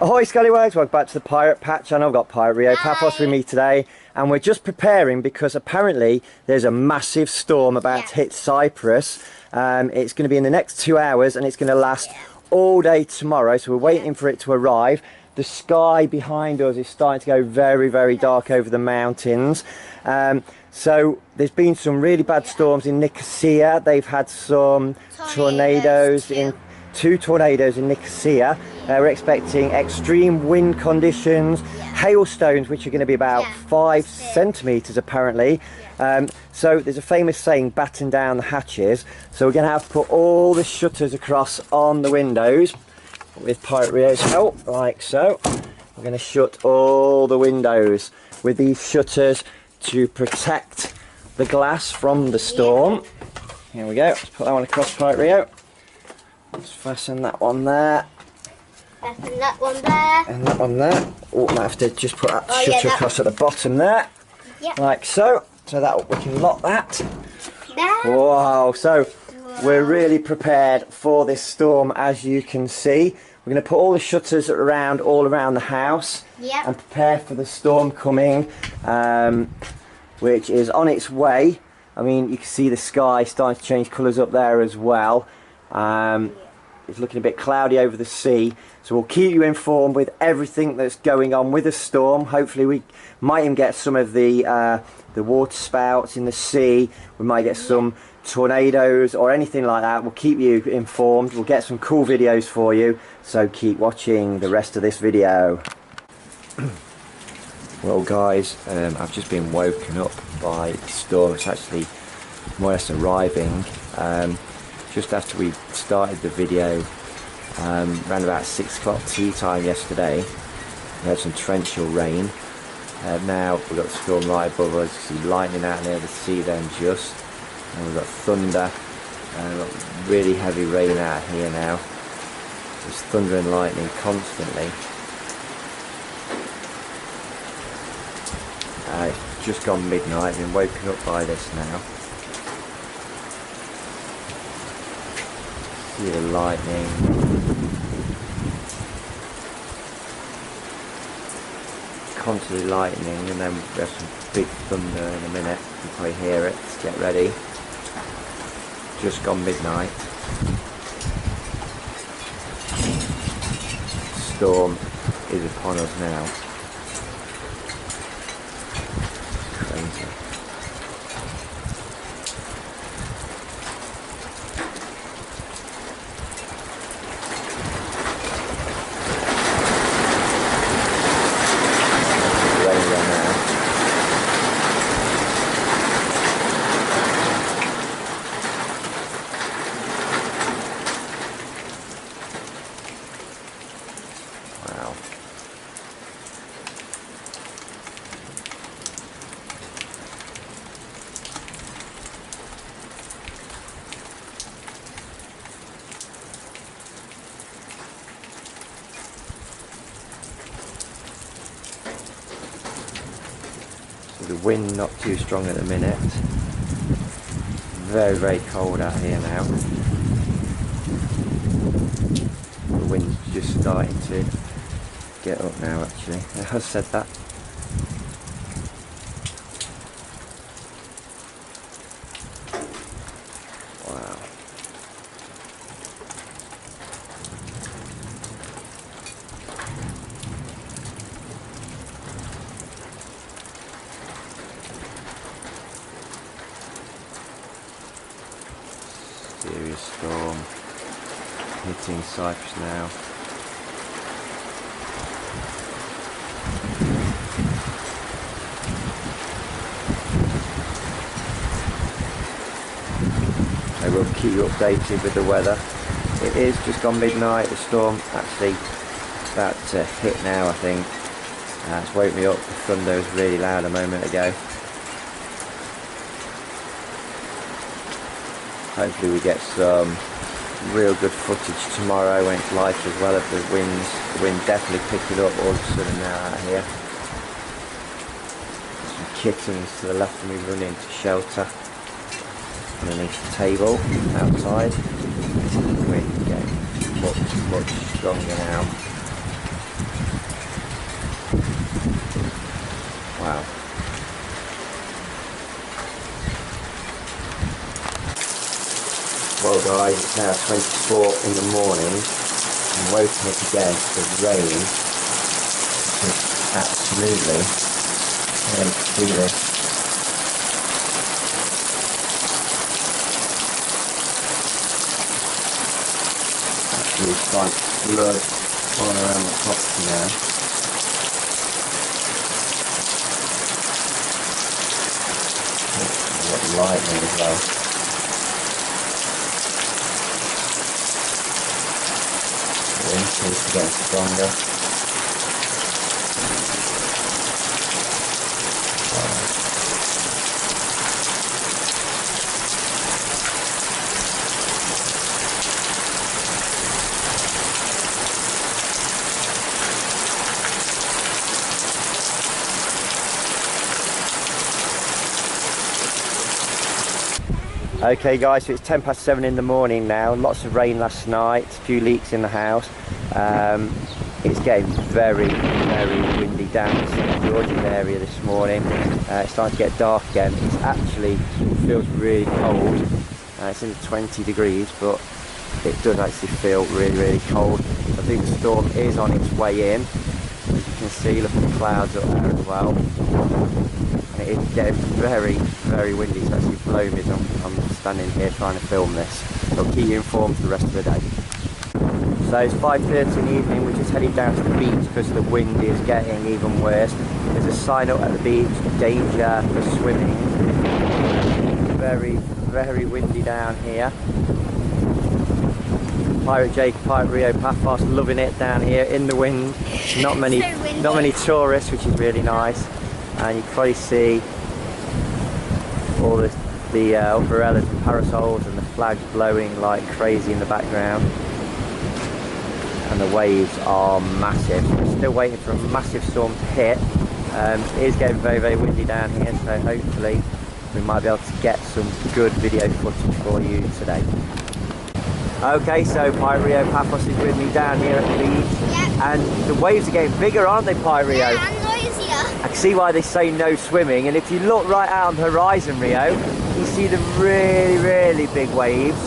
Ahoy Scallywags, welcome back to the Pirate Pat channel. I've got Pirate Rio Pafos with me today, and we're just preparing because apparently there's a massive storm about to hit Cyprus. It's going to be in the next 2 hours and it's going to last all day tomorrow, so we're waiting for it to arrive. The sky behind us is starting to go very, very dark over the mountains. So there's been some really bad storms in Nicosia. They've had some tornadoes in two tornadoes in Nicosia. We're expecting extreme wind conditions, hailstones which are going to be about 5 centimeters apparently. So there's a famous saying, batten down the hatches. So we're going to have to put all the shutters across on the windows with Pirate Rio's help, like so. We're going to shut all the windows with these shutters to protect the glass from the storm. Here we go, let's put that one across, Pirate Rio. Let's fasten that one there. Fasten that one there. And that one there. Oh, I might have to just put that shutter across at the bottom there. Yep. Like so. So that we can lock that. There. Wow, so we're really prepared for this storm, as you can see. We're going to put all the shutters around all around the house. Yep. And prepare for the storm coming, which is on its way. I mean, you can see the sky starting to change colours up there as well. It's looking a bit cloudy over the sea, so we'll keep you informed with everything that's going on with the storm. Hopefully we might even get some of the water spouts in the sea. We might get some tornadoes or anything like that. We'll keep you informed. We'll get some cool videos for you, so keep watching the rest of this video. Well guys, I've just been woken up by the storm. It's actually more or less arriving just after we started the video, around about 6 o'clock tea time yesterday. We had some torrential rain. Now we've got the storm right above us. You see lightning out near the sea then just, and we've got thunder, and we've got really heavy rain out here now. There's thunder and lightning constantly. It's just gone midnight. I've been woken up by this now. See the lightning. Constantly lightning, and then we have some big thunder in a minute. You can probably hear it. Let's get ready. Just gone midnight. Storm is upon us now. Crazy. The wind not too strong at the minute. Very, very cold out here now. The wind's just starting to get up now actually. I have said that. Wow. Serious storm hitting Cyprus now. I will keep you updated with the weather. It is just gone midnight. The storm actually about to hit now, I think. It's woke me up. The thunder was really loud a moment ago. Hopefully we get some real good footage tomorrow when it's light as well of the winds. The wind definitely picking up all of a sudden now out here. Some kittens to the left of me running to shelter underneath the table outside. The wind getting much stronger now. Wow. Well guys, it's now 24 in the morning. I'm woken up again to the rain. It's absolutely, I can see this. It's like blood all around the property now. We've got lightning as well. The wind seems to be getting stronger. Okay guys, so it's 7:10 in the morning now. Lots of rain last night, a few leaks in the house. It's getting very windy down in the St George's area this morning. It's starting to get dark again. It feels really cold. It's in the 20 degrees, but it does actually feel really cold. I think the storm is on its way in. As you can see, look at the clouds up there as well. And it is getting very windy. It's actually blowing me as I'm standing here trying to film this. So I'll keep you informed for the rest of the day. So it's 5:30 in the evening. We're just heading down to the beach because the wind is getting even worse. There's a sign up at the beach, danger for swimming. Very windy down here. Pirate Rio Pafos loving it down here in the wind. Not many tourists, which is really nice. And you can probably see all the umbrellas and parasols and the flags blowing like crazy in the background. And the waves are massive. We're still waiting for a massive storm to hit. It is getting very windy down here, so hopefully we might be able to get some good video footage for you today. Okay, so Pirate Rio Pafos is with me down here at the beach. Yep. And the waves are getting bigger, aren't they, Pirate Rio? Yeah, and noisier. I can see why they say no swimming, and if you look right out on the horizon, Rio, you see the really big waves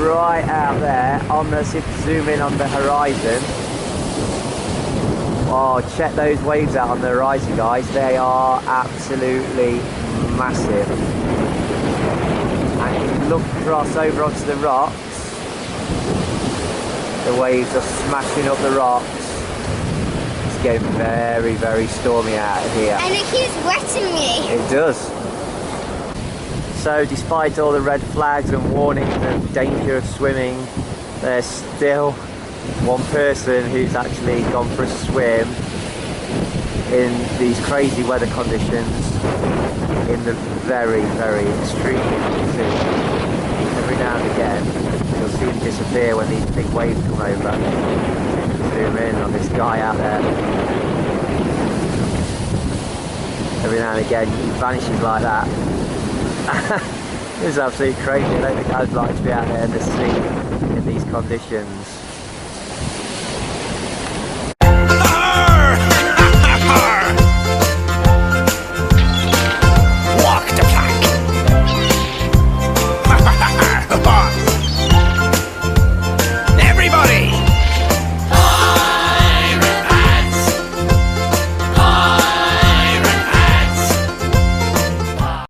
right out there on the, if you zoom in on the horizon. Oh, check those waves out on the horizon, guys. They are absolutely massive. And if you look across over onto the rocks, the waves are smashing up the rocks. It's getting very stormy out here. And it keeps wetting me. It does. So despite all the red flags and warnings of danger of swimming, there's still one person who's actually gone for a swim in these crazy weather conditions in the very extreme sea. Every now and again you'll see him disappear when these big waves come over. Zoom in on this guy out there. Every now and again he vanishes like that. This is absolutely crazy. I don't think I'd like to be out there in the sea in these conditions.